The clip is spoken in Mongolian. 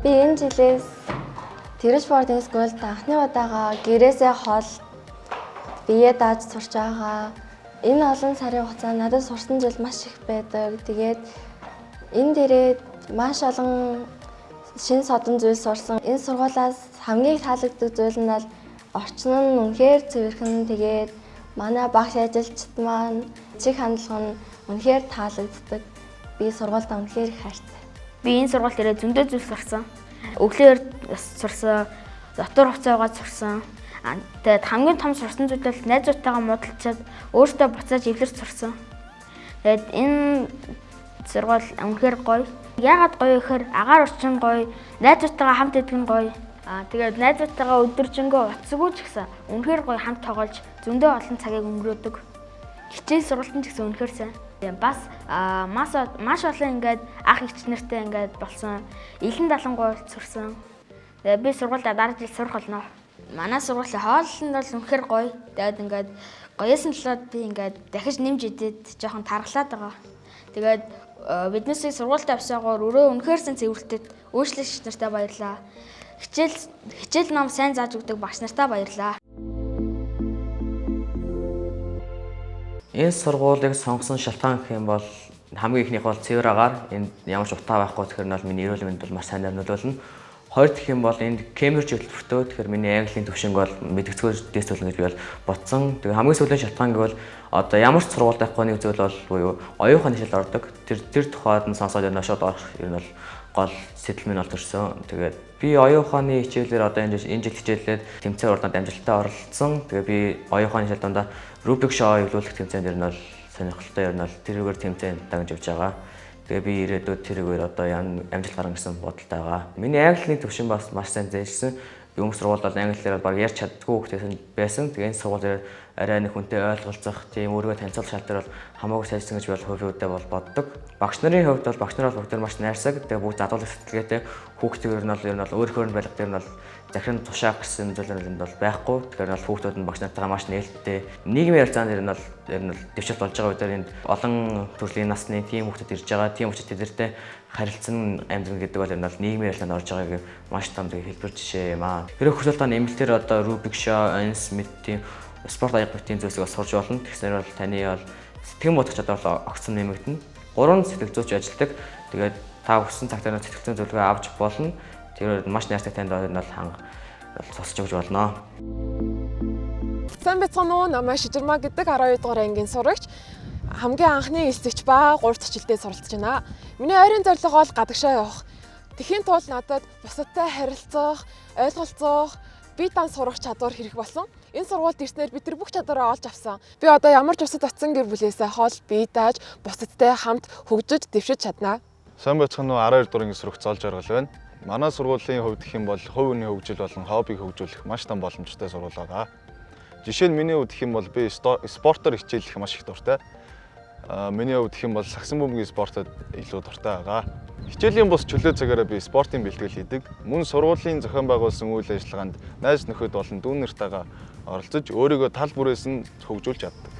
Би энэ жилээс Тэрэж boarding school-д анхны удаага гэрээсээ хол бие дааж сурч байгаа. Энэ олон сарын хугацаанд надад сурсан зүйл маш их байдаг. Тэгээд энэ дээрээ маш олон шин содон зүйл сурсан. Энэ сургуулиас хамгийн таалагддаг зүйл нь орчин нь үнэхээр цэвэрхэн. Тэгээд манай багш ажилчид маань чих хандлага нь үнэхээр таалагддаг. Би сургуультай үнэхээр их хайртай. Би энэ сургууль дээрээ зөндөө зүйл сурсан. Өглөөр сурсан, дотор хугацаагаар сурсан. Тэгээд хамгийн том сурсан зүйл бол найзуудтайгаа муудалцаад өөртөө буцааж эвлэрч сурсан. Тэгээд энэ сургууль үнэхээр гоё. Яагаад гоё гэхээр агаар орчин гоё, найзуудтайгаа хамт идэх нь гоё. Тэгээд найзуудтайгаа өдөржингөө уцсгүй ч гэсэн үнэхээр гоё хамт тоглож зөндөө олон цагийг өнгөрөөдөг. Хичээл сургалтын ч гэсэн үнэхээр сайн. Бас маш олон ингээд ах эгч нартай ингээд болсон. Илэн далангуй сурсан. Тэгээд би сургуультай дараа жил сурах болно. Манай сургуулийн хооллол нь бол үнэхээр гоё. Тэгээд ингээд гоёсэн талаад би ингээд дахиж нэмж идээд жоохон тархлаад байгаа. Тэгээд биднээсээ сургуультай авсаагаар өрөө үнэхээр сэн цэвэрлэлтэд өөрчлөгч нартай баярлаа. Хичээл ном сайн зааж өгдөг багш нартай баярлаа. Энэ сургуулийг сонгосон шалтгаан гэх юм бол хамгийн ихнийх бол цэвэр агаар. Энд ямар ч утаа байхгүй. Тэгэхээр нь бол миний эрүүл мэнд бол маш сайн нөлөөлнө. Хоёр дахь юм бол энд Кембриж хөтөлбөртөө. Тэгэхээр миний английн төвшинг бол мэдгэцгээр дэвсүүлнэ гэж би бол бодсон. Тэгээ хамгийн сүүлийн шалтгаан гэвэл одоо ямар ч сургууль байхгүй нэг зүйл бол буюу оюухан хичээл ордог. Тэр тухайд нь сонсоод энэ шууд орох юм бол гол сэтэл минь бол төрсөн. Тэгээд би оюуханы хичээлээр одоо энэ жил хичээлээд тэмцээн урданд амжилттай оролцсон. Тэгээ би оюуханы хичээл дондаа Rubik шоу эвлүүлэх тэмцээн дээр нь бол сонирхолтой ер нь бол тэрүүгээр тэмцээн дагнаж явж байгаа. Тэгээ би ирээдүйд тэрүүгээр одоо амжилт гаргана гэсэн бодолтой байгаа. Миний английн төвшин бас маш сайн зээлсэн. Би өмнөх сургуульд бол англиар баг ярьж чаддгүй хүүхдээс байсан. Тэгээ энэ сургууль дээр арай нэг хүнтэй ойлголцох, тийм өөрийгөө танилцуулах шалтгаан бол хамаагүй сайжсан гэж би бол хувийн хувьдаа боддог. Багш нарын хувьд бол багш нар бол бүгд маш найрсаг. Тэгээ бүгд задуулах сэтгэлгээтэй хүүхдүүд ер нь бол өөрийнхөө байлга дээр нь бол захиран тушаах гэсэн зүйлүүд бол байхгүй. Тэгэхээр бол хүүхдүүд нь багш нартайгаа маш нээлттэй. Нийгмийн харилцаанд ер нь дэвшилт болж байгаа үедээ энд олон төрлийн насны тийм хүүхдүүд ирж байгаа. Тийм учраас тэдэртэй харилцан амьдрын гэдэг бол ер нь нийгмийн харилцаанд орж байгааг маш том хэлбэр жишээ юм аа. Хэрэг хүсэлт тань эмэлтэр одоо Rubik шоу, Smith тийм спорт аягуулгын зүйлсийг бас сурж болно. Тэгснээр бол таны бол сэтгэн бодох чадвар бол огцом нэмэгдэнэ. 3 сэтгэл зүйч ажилладаг. Тэгээд та хүссэн цагтаа сэтгэл зүйн зөвлөгөө авч болно. Тэр маш найртай танд бол ханга тусч өгч болно. Сайн бацхан уу, намайг Шижирмаа гэдэг 12 дугаар ангийн сурагч. Хамгийн анхны эсвэгч ба 3 дахь жилдээ суралцж байна. Миний ойрын зорилго бол гадагшаа явах. Тэхийн тулд надад бусадтай харилцах, ойлголцох, бие даан сурах чадвар хэрэг болсон. Энэ сургуульд ирснээр би тэр бүх чадвараа олж авсан. Би одоо ямар ч бусад очсон гэр бүлээсээ хол бие дааж, бусадтай хамт хөгжиж, дэвшиж чаднаа. Сайн бацхан уу, 12 дугаар ангийн сурагч Золж Аргал байна. Манай сургуулийн хувьд гэх юм бол хувь хүний хөгжил болон хоббиг хөгжүүлэх маш том боломжтой сургууль байгаа. Жишээ нь миний хувьд гэх юм бол би спортоор хичээлэх маш их дуртай. Миний хувьд гэх юм бол сагсан бөмбөгийн спортод илүү дуртай байгаа. Хичээлийн бус чөлөө цагаараа би спортын бэлтгэл хийдэг. Мөн сургуулийн зохион байгуулсан үйл ажиллагаанд найз нөхөд болон дүү нартайгаа оролцож өөрийгөө тал бүрээс нь хөгжүүлж чаддаг.